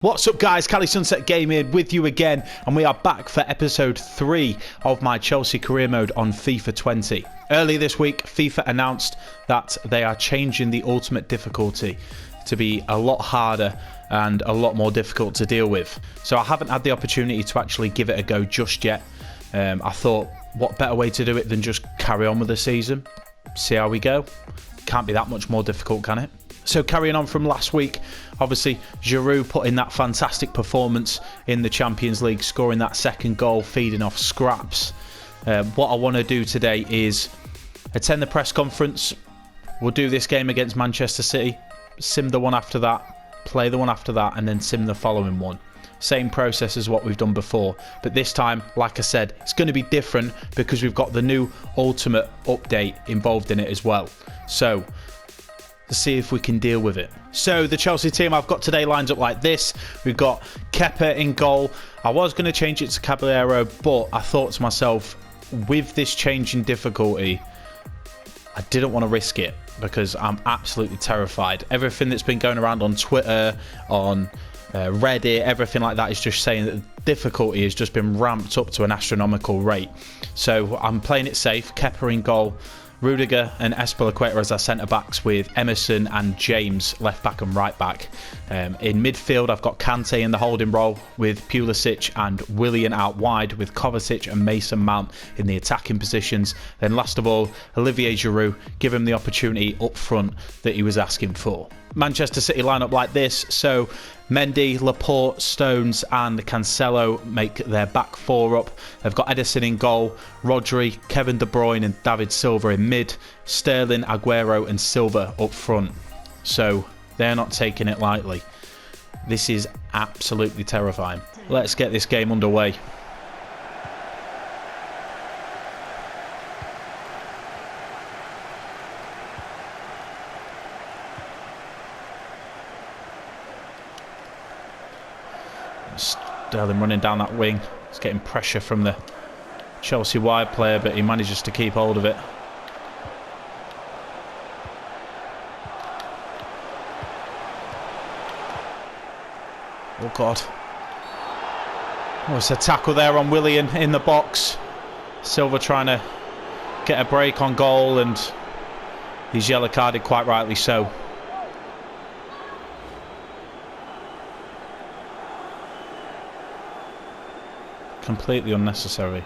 What's up guys, Cali Sunset Gaming with you again, and we are back for episode 3 of my Chelsea career mode on FIFA 20. Earlier this week, FIFA announced that they are changing the ultimate difficulty to be a lot harder and a lot more difficult to deal with. So I haven't had the opportunity to actually give it a go just yet. I thought, what better way to do it than just carry on with the season? See how we go? Can't be that much more difficult, can it? So carrying on from last week, obviously Giroud put in that fantastic performance in the Champions League, scoring that second goal, feeding off scraps. What I want to do today is attend the press conference. We'll do this game against Manchester City, sim the one after that, play the one after that, and then sim the following one. Same process as what we've done before, but this time, like I said, it's going to be different because we've got the new Ultimate update involved in it as well. So to see if we can deal with it. So the Chelsea team I've got today lines up like this. We've got Kepa in goal. I was going to change it to Caballero, but I thought to myself, with this change in difficulty, I didn't want to risk it because I'm absolutely terrified. Everything that's been going around on Twitter, on Reddit, everything like that is just saying that the difficulty has just been ramped up to an astronomical rate. So I'm playing it safe. Kepa in goal. Rudiger and Espilicueta as our centre-backs, with Emerson and James left-back and right-back. In midfield, I've got Kante in the holding role, with Pulisic and Willian out wide, with Kovacic and Mason Mount in the attacking positions. Then last of all, Olivier Giroud, give him the opportunity up front that he was asking for. Manchester City line up like this, so Mendy, Laporte, Stones and Cancelo make their back four up. They've got Edison in goal, Rodri, Kevin De Bruyne and David Silva in mid, Sterling, Aguero and Silva up front. So they're not taking it lightly. This is absolutely terrifying. Let's get this game underway. Sterling running down that wing. He's getting pressure from the Chelsea wide player, but he manages to keep hold of it. Oh God. Oh, it's a tackle there on Willian in the box. Silva trying to get a break on goal, and he's yellow carded, quite rightly so. Completely unnecessary.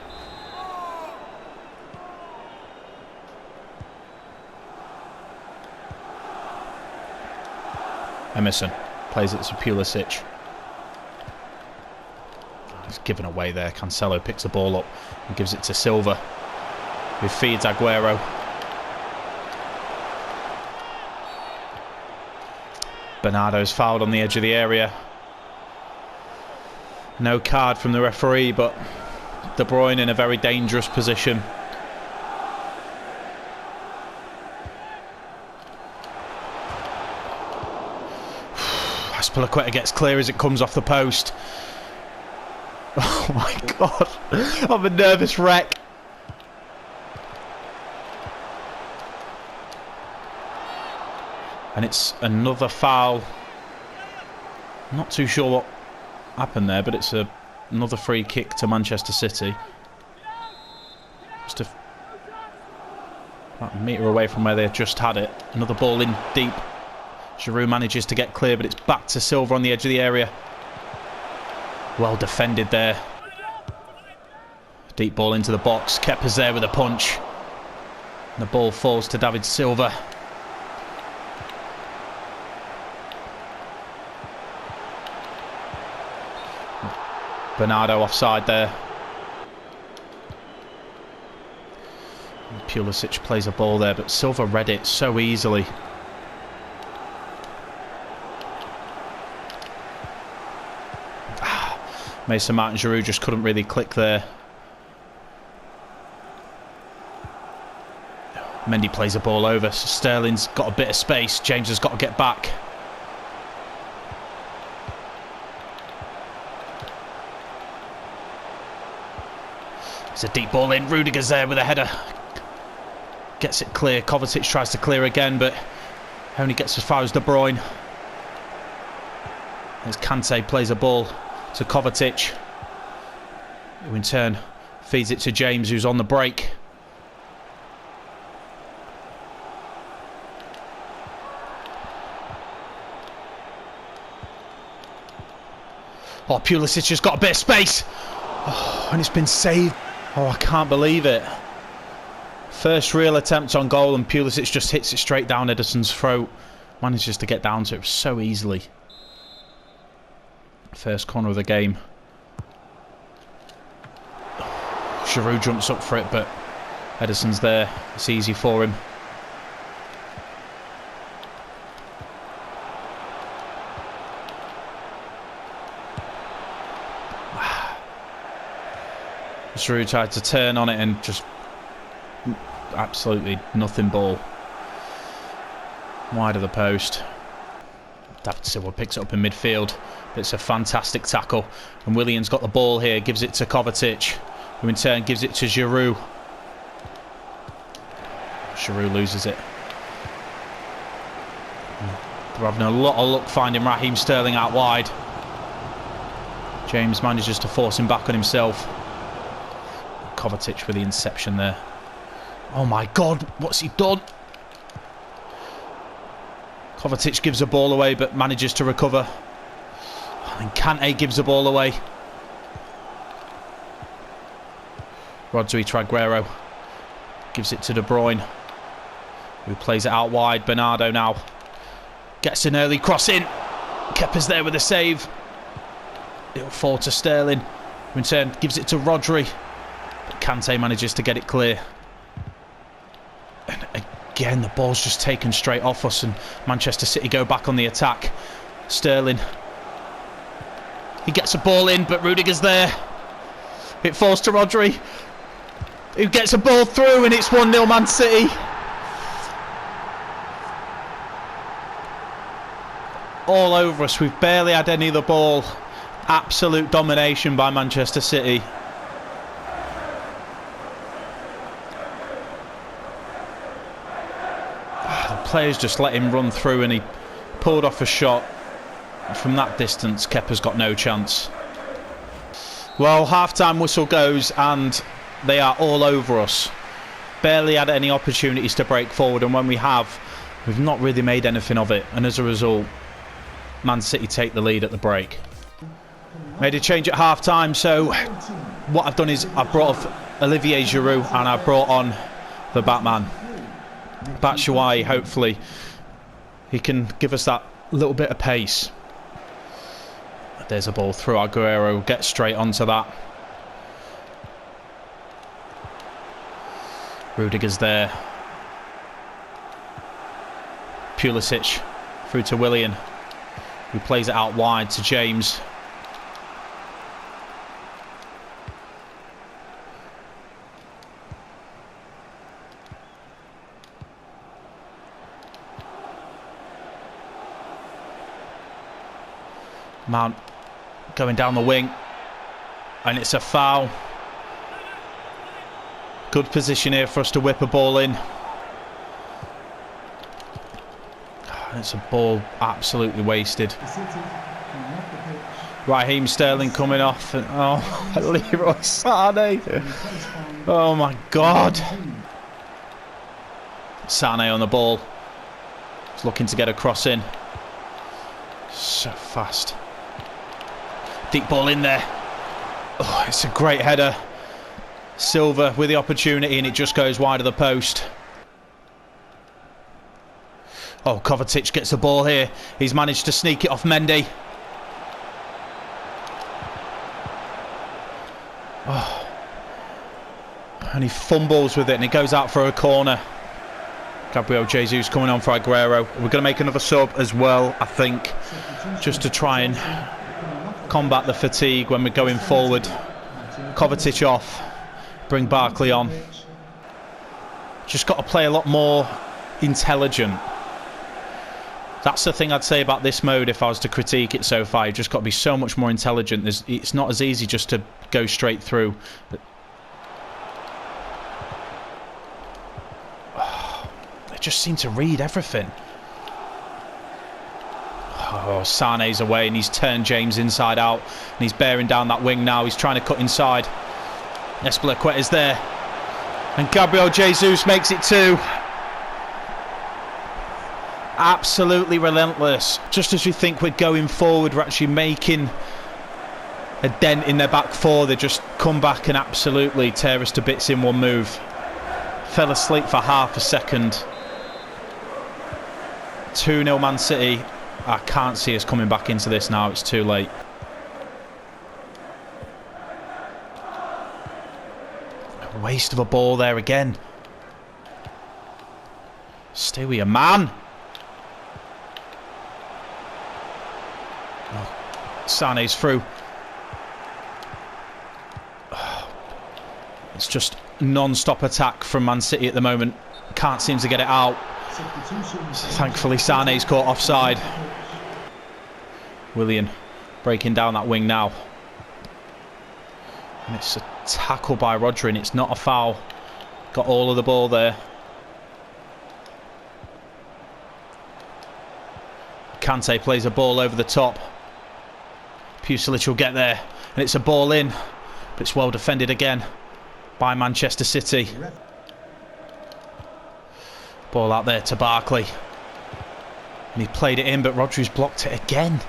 Emerson plays it to Pulisic. He's given away there. Cancelo picks the ball up and gives it to Silva, who feeds Aguero. Bernardo's fouled on the edge of the area. No card from the referee, but De Bruyne in a very dangerous position. Espilicueta gets clear as it comes off the post. Oh my God, I'm a nervous wreck. And it's another foul. Not too sure what happened there, but it's another free kick to Manchester City. Just about a metre away from where they just had it. Another ball in deep. Giroud manages to get clear, but it's back to Silva on the edge of the area. Well defended there. Deep ball into the box. Kepa's there with a punch. And the ball falls to David Silva. Bernardo offside there. Pulisic plays a ball there, but Silva read it so easily. Mason Mount and Giroud just couldn't really click there. Mendy plays a ball over, so Sterling's got a bit of space. James has got to get back. It's a deep ball in. Rudiger's there with a header. Gets it clear. Kovacic tries to clear again, but only gets as far as De Bruyne. As Kante plays a ball to Kovacic, who in turn feeds it to James, who's on the break. Oh, Pulisic has got a bit of space. Oh, and it's been saved. Oh, I can't believe it. First real attempt on goal, and Pulisic just hits it straight down Ederson's throat. Manages to get down to it so easily. First corner of the game. Giroud jumps up for it, but Ederson's there. It's easy for him. Giroud tried to turn on it and just absolutely nothing ball. Wide of the post. David Silva picks it up in midfield. It's a fantastic tackle. And Willian's got the ball here, gives it to Kovacic, who in turn gives it to Giroud. Giroud loses it. They're having a lot of luck finding Raheem Sterling out wide. James manages to force him back on himself. Kovacic with the inception there. Oh my God, what's he done? Kovacic gives the ball away but manages to recover. And Kante gives the ball away. Rodri Traguero gives it to De Bruyne, who plays it out wide. Bernardo now gets an early cross in. Kepa's there with a save. It'll fall to Sterling, who in turn gives it to Rodri. But Kante manages to get it clear. And again, the ball's just taken straight off us, and Manchester City go back on the attack. Sterling. He gets a ball in, but Rudiger's there. It falls to Rodri, who gets a ball through, and it's 1-0 Man City. All over us. We've barely had any of the ball. Absolute domination by Manchester City. Players just let him run through, and he pulled off a shot. From that distance, Kepa's got no chance. Well, half-time whistle goes and they are all over us. Barely had any opportunities to break forward, and when we have, we've not really made anything of it, and as a result, Man City take the lead at the break. Made a change at half-time, so what I've done is I've brought off Olivier Giroud and I've brought on the Batman. Batshuayi, hopefully he can give us that little bit of pace. There's a ball through. Aguero gets straight onto that. Rudiger's there. Pulisic through to Willian, who plays it out wide to James. Mount going down the wing, and it's a foul. Good position here for us to whip a ball in. It's a ball absolutely wasted. Raheem Sterling coming off, and oh, Leroy Sané. Oh my God. Sané on the ball. He's looking to get a cross in. So fast. Deep ball in there. Oh, it's a great header. Silva with the opportunity, and it just goes wide of the post. Oh, Kovacic gets the ball here. He's managed to sneak it off Mendy. Oh. And he fumbles with it, and it goes out for a corner. Gabriel Jesus coming on for Aguero. We're going to make another sub as well, I think, just to try and combat the fatigue when we're going forward. Kovacic off, bring Barkley on. Just got to play a lot more intelligent. That's the thing I'd say about this mode if I was to critique it so far. You've just got to be so much more intelligent. It's not as easy just to go straight through. They just seem to read everything. Oh, Sané's away and he's turned James inside out. And he's bearing down that wing now. He's trying to cut inside. Espilicueta's there. And Gabriel Jesus makes it 2. Absolutely relentless. Just as we think we're going forward, we're actually making a dent in their back four. They just come back and absolutely tear us to bits in one move. Fell asleep for half a second. 2-0 Man City. I can't see us coming back into this now. It's too late. A waste of a ball there again. Stay with your man. Oh, Sané's through. It's just non-stop attack from Man City at the moment. Can't seem to get it out. Thankfully Sané's caught offside. Willian breaking down that wing now. And it's a tackle by Rodri and it's not a foul. Got all of the ball there. Kante plays a ball over the top. Pusilic will get there. And it's a ball in. But it's well defended again by Manchester City. Ball out there to Barkley. And he played it in, but Rodri's blocked it again.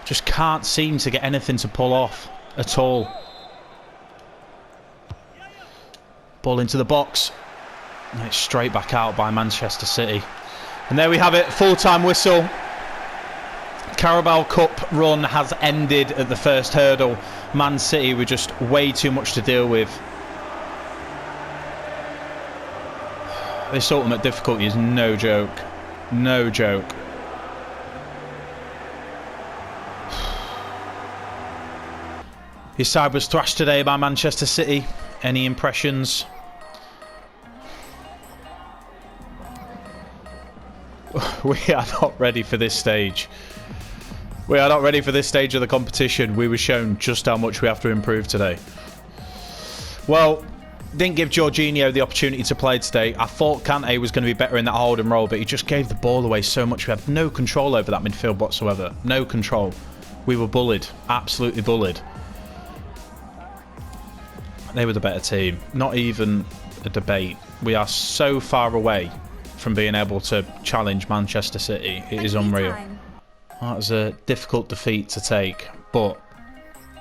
Just can't seem to get anything to pull off at all. Ball into the box. And it's straight back out by Manchester City. And there we have it, full-time whistle. Carabao Cup run has ended at the first hurdle. Man City were just way too much to deal with. This ultimate difficulty is no joke. No joke. His side was thrashed today by Manchester City. Any impressions? We are not ready for this stage. We are not ready for this stage of the competition. We were shown just how much we have to improve today. Well, didn't give Jorginho the opportunity to play today. I thought Kante was going to be better in that holding role, but he just gave the ball away so much. We had no control over that midfield whatsoever. No control. We were bullied. Absolutely bullied. They were the better team. Not even a debate. We are so far away from being able to challenge Manchester City. It is unreal. That was a difficult defeat to take, but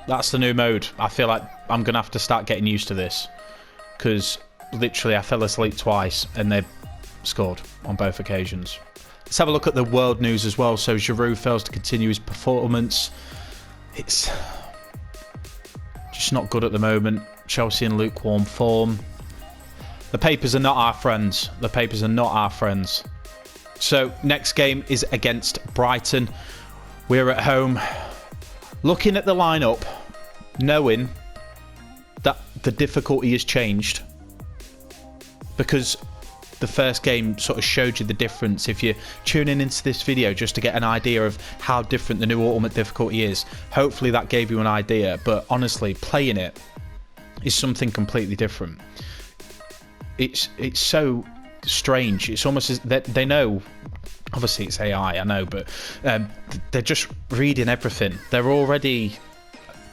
that's the new mode. I feel like I'm going to have to start getting used to this. Because literally I fell asleep twice and they scored on both occasions. Let's have a look at the world news as well. So Giroud fails to continue his performance. It's just not good at the moment. Chelsea in lukewarm form. The papers are not our friends. The papers are not our friends. So next game is against Brighton. We're at home. Looking at the lineup, knowing that the difficulty has changed, because the first game sort of showed you the difference. If you're tuning into this video just to get an idea of how different the new ultimate difficulty is, hopefully that gave you an idea. But honestly, playing it is something completely different. It's so strange. It's almost as that they know. Obviously it's AI, I know, but they're just reading everything. They're already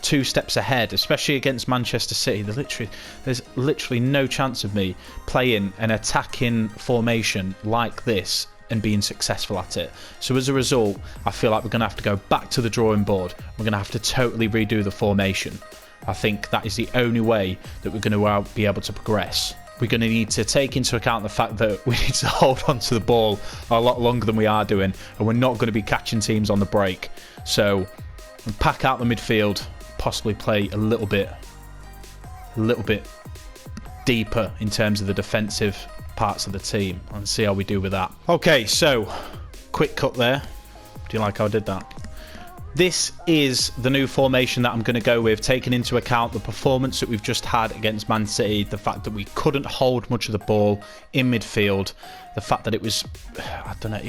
2 steps ahead, especially against Manchester City. There's literally no chance of me playing an attacking formation like this and being successful at it. So as a result, I feel like we're going to have to go back to the drawing board. We're going to have to totally redo the formation. I think that is the only way that we're going to be able to progress. We're going to need to take into account the fact that we need to hold on to the ball a lot longer than we are doing, and we're not going to be catching teams on the break. So pack out the midfield, possibly play a little bit deeper in terms of the defensive parts of the team, and see how we do with that. Okay, so quick cut there. Do you like how I did that? This is the new formation that I'm going to go with, taking into account the performance that we've just had against Man City, the fact that we couldn't hold much of the ball in midfield, the fact that it was, I don't know,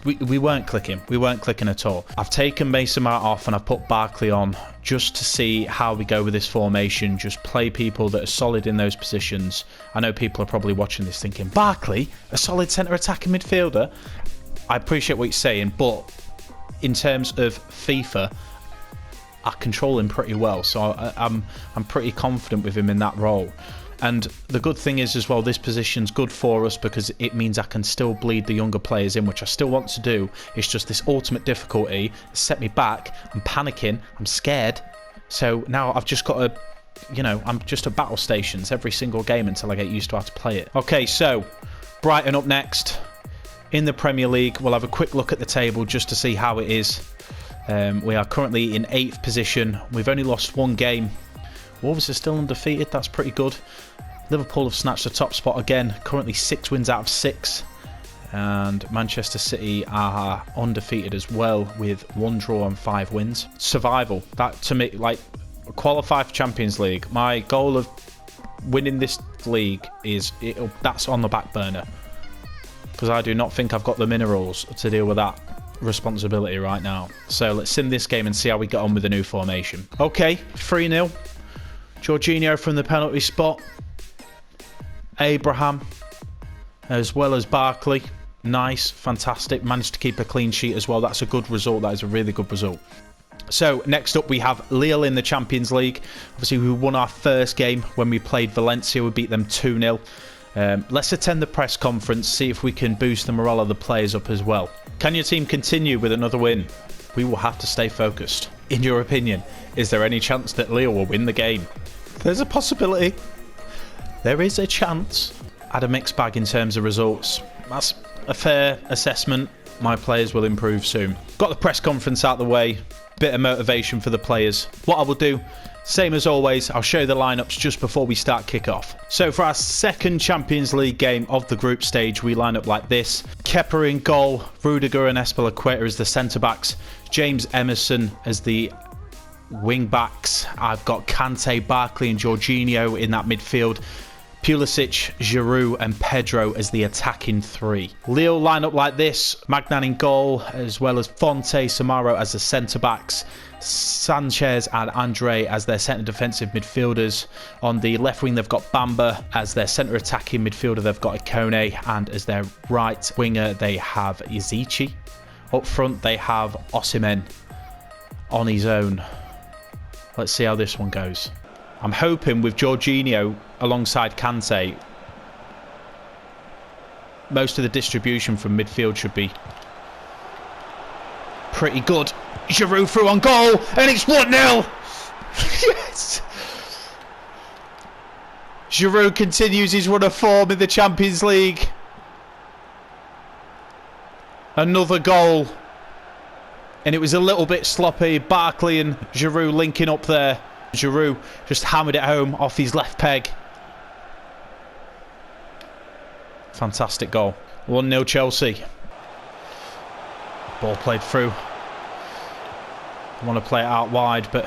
we weren't clicking. We weren't clicking at all. I've taken Mason Mount off and I've put Barkley on just to see how we go with this formation, just play people that are solid in those positions. I know people are probably watching this thinking, Barkley, a solid centre attacking midfielder? I appreciate what you're saying, but in terms of FIFA, I control him pretty well, so I'm pretty confident with him in that role. And the good thing is as well, this position's good for us because it means I can still bleed the younger players in, which I still want to do. It's just this ultimate difficulty set me back. I'm panicking. I'm scared. So now I've just got to, you know, I'm just at battle stations every single game until I get used to how to play it. Okay, so Brighton up next in the Premier League. We'll have a quick look at the table just to see how it is. We are currently in 8th position. We've only lost one game. Wolves are still undefeated. That's pretty good. Liverpool have snatched the top spot again. Currently 6 wins out of 6. And Manchester City are undefeated as well with 1 draw and 5 wins. Survival. That to me, like, qualify for Champions League. My goal of winning this league is that's on the back burner. Because I do not think I've got the minerals to deal with that responsibility right now. So let's sim this game and see how we get on with the new formation. Okay, 3-0. Jorginho from the penalty spot. Abraham, as well as Barkley. Nice, fantastic. Managed to keep a clean sheet as well. That's a good result. That is a really good result. So next up we have Lille in the Champions League. Obviously we won our first game when we played Valencia. We beat them 2-0. Let's attend the press conference, see if we can boost the morale of the players up as well. Can your team continue with another win? We will have to stay focused. In your opinion, is there any chance that Lille will win the game? There's a possibility. There is a chance. Had a mixed bag in terms of results. That's a fair assessment. My players will improve soon. Got the press conference out the way. Bit of motivation for the players. What I will do, same as always, I'll show you the lineups just before we start kick-off. So for our second Champions League game of the group stage, we line up like this. Kepa in goal, Rudiger and Azpilicueta as the centre-backs, James Emerson as the wing-backs. I've got Kante, Barkley and Jorginho in that midfield. Pulisic, Giroud and Pedro as the attacking 3. Lille line up like this. Magnan in goal, as well as Fonte, Samaro as the centre-backs. Sanchez and Andre as their centre defensive midfielders. On the left wing, they've got Bamba as their centre attacking midfielder. They've got Ikone, and as their right winger, they have Izichi. Up front, they have Osimhen on his own. Let's see how this one goes. I'm hoping with Jorginho alongside Kante, most of the distribution from midfield should be pretty good. Giroud through on goal, and it's 1-0. Yes! Giroud continues his run of form in the Champions League. Another goal. And it was a little bit sloppy. Barkley and Giroud linking up there. Giroud just hammered it home off his left peg. Fantastic goal. 1-0 Chelsea. Ball played through. I want to play it out wide, but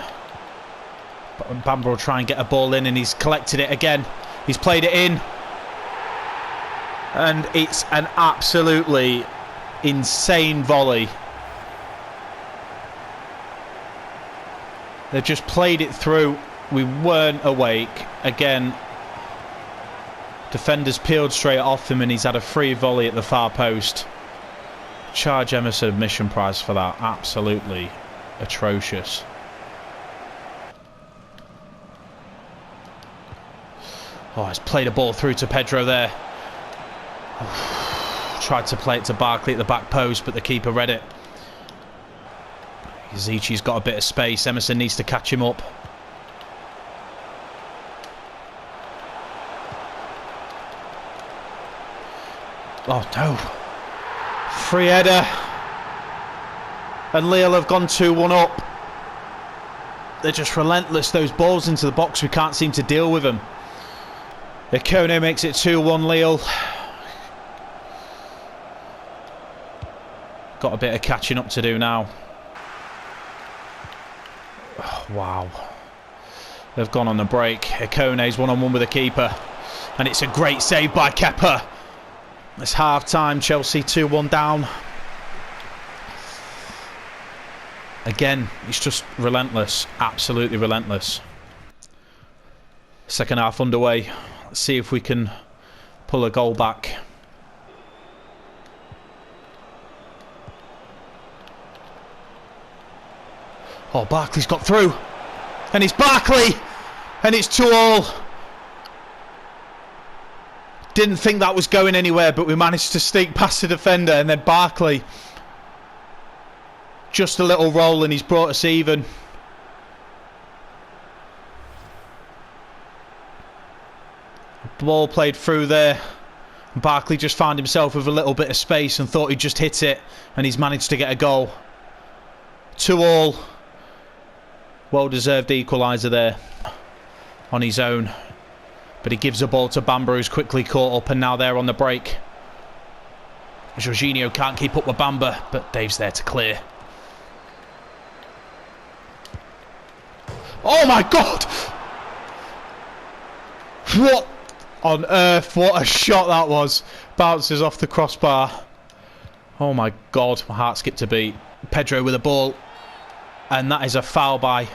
Bamba will try and get a ball in, and he's collected it again. He's played it in. And it's an absolutely insane volley. They've just played it through. We weren't awake. Again, defenders peeled straight off him, and he's had a free volley at the far post. Charge Emerson admission prize for that. Absolutely atrocious. Oh, he's played a ball through to Pedro there. Tried to play it to Barkley at the back post, but the keeper read it. Zichi's got a bit of space. Emerson needs to catch him up. Oh no. Free header. And Lille have gone 2-1 up. They're just relentless. Those balls into the box, we can't seem to deal with them. Ikone makes it 2-1 Lille. Got a bit of catching up to do now. Oh, wow. They've gone on the break. Ikone's one-on-one with the keeper. And it's a great save by Kepa. It's half-time. Chelsea 2-1 down. Again, it's just relentless. Absolutely relentless. Second half underway. Let's see if we can pull a goal back. Oh, Barkley's got through. And it's Barkley. And it's 2-2. Didn't think that was going anywhere, but we managed to sneak past the defender. And then Barkley, just a little roll, and he's brought us even. Ball played through there. Barkley just found himself with a little bit of space and thought he'd just hit it, and he's managed to get a goal. 2-2. Well-deserved equaliser there on his own. But he gives the ball to Bamba, who's quickly caught up, and now they're on the break. Jorginho can't keep up with Bamba, but Dave's there to clear. Oh my God! What on earth? What a shot that was. Bounces off the crossbar. Oh my God, my heart skipped a beat. Pedro with the ball. And that is a foul by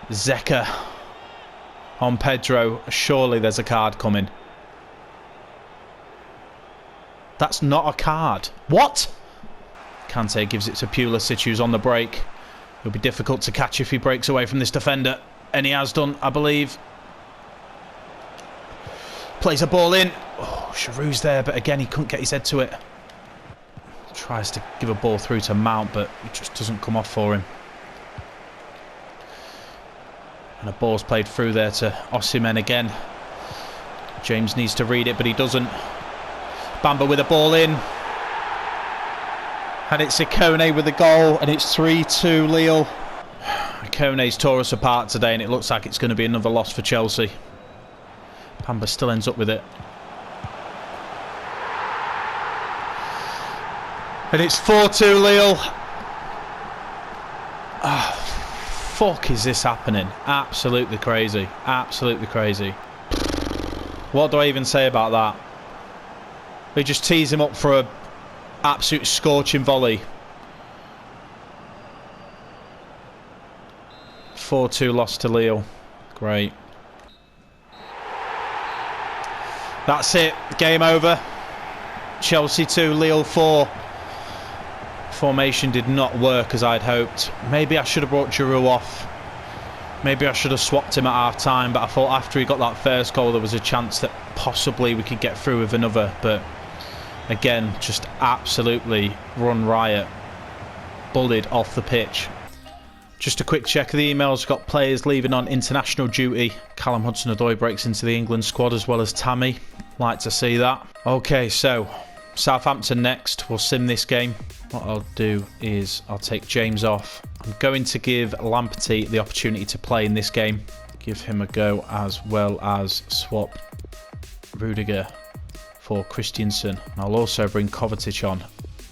Zeka on Pedro. Surely there's a card coming. That's not a card. What? Kante gives it to Pulisic, who's on the break. It'll be difficult to catch if he breaks away from this defender. And he has done, I believe. Plays a ball in. Oh, Giroud's there, but again, he couldn't get his head to it. Tries to give a ball through to Mount, but it just doesn't come off for him. And a ball's played through there to Osimhen again. James needs to read it, but he doesn't. Bamba with a ball in. And it's Ikone with the goal, and it's 3-2 Lille. Ikone's tore us apart today, and it looks like it's going to be another loss for Chelsea. Bamba still ends up with it. And it's 4-2 Lille. Oh, fuck is this happening? Absolutely crazy. Absolutely crazy. What do I even say about that? We just tease him up for a absolute scorching volley. 4-2 loss to Lille. Great. That's it. Game over. Chelsea 2, Lille 4. Formation did not work as I'd hoped. Maybe I should have brought Giroud off. Maybe I should have swapped him at half time, but I thought after he got that first goal there was a chance that possibly we could get through with another. But again, just absolutely run riot. Bullied off the pitch. Just a quick check of the emails. Got players leaving on international duty. Callum Hudson-Odoi breaks into the England squad, as well as Tammy. Like to see that. Okay, so Southampton next. We'll sim this game. What I'll do is I'll take James off. I'm going to give Lamptey the opportunity to play in this game. Give him a go, as well as swap Rudiger for Christensen. And I'll also bring Kovacic on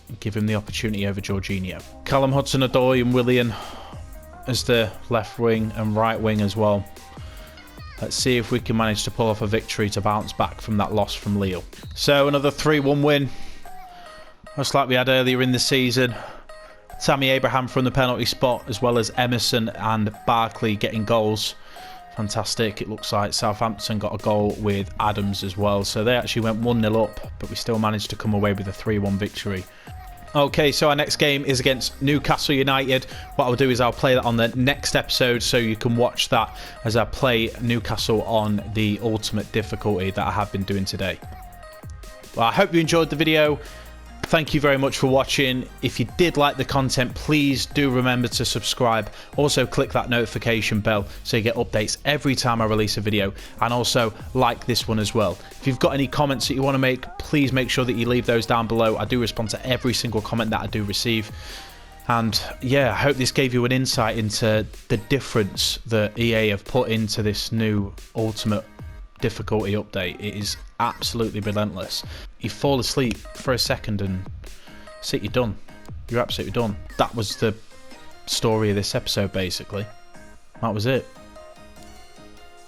and give him the opportunity over Jorginho. Callum Hudson-Odoi and Willian as the left wing and right wing as well. Let's see if we can manage to pull off a victory to bounce back from that loss from Lille. So another 3-1 win, just like we had earlier in the season. Tammy Abraham from the penalty spot, as well as Emerson and Barkley getting goals. Fantastic. It looks like Southampton got a goal with Adams as well. So they actually went 1-0 up, but we still managed to come away with a 3-1 victory. Okay, so our next game is against Newcastle United. What I'll do is I'll play that on the next episode, so you can watch that as I play Newcastle on the ultimate difficulty that I have been doing today. Well, I hope you enjoyed the video. Thank you very much for watching. If you did like the content, please do remember to subscribe. Also click that notification bell so you get updates every time I release a video, and also like this one as well. If you've got any comments that you want to make, please make sure that you leave those down below. I do respond to every single comment that I do receive. And yeah, I hope this gave you an insight into the difference that EA have put into this new ultimate difficulty update. It is absolutely relentless. You fall asleep for a second and see, you're done. You're absolutely done. That was the story of this episode, basically. That was it.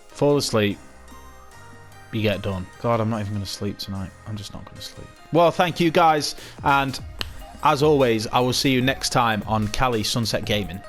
Fall asleep, you get done. God, I'm not even going to sleep tonight. I'm just not going to sleep. Well, thank you guys, and as always, I will see you next time on Cali Sunset Gaming.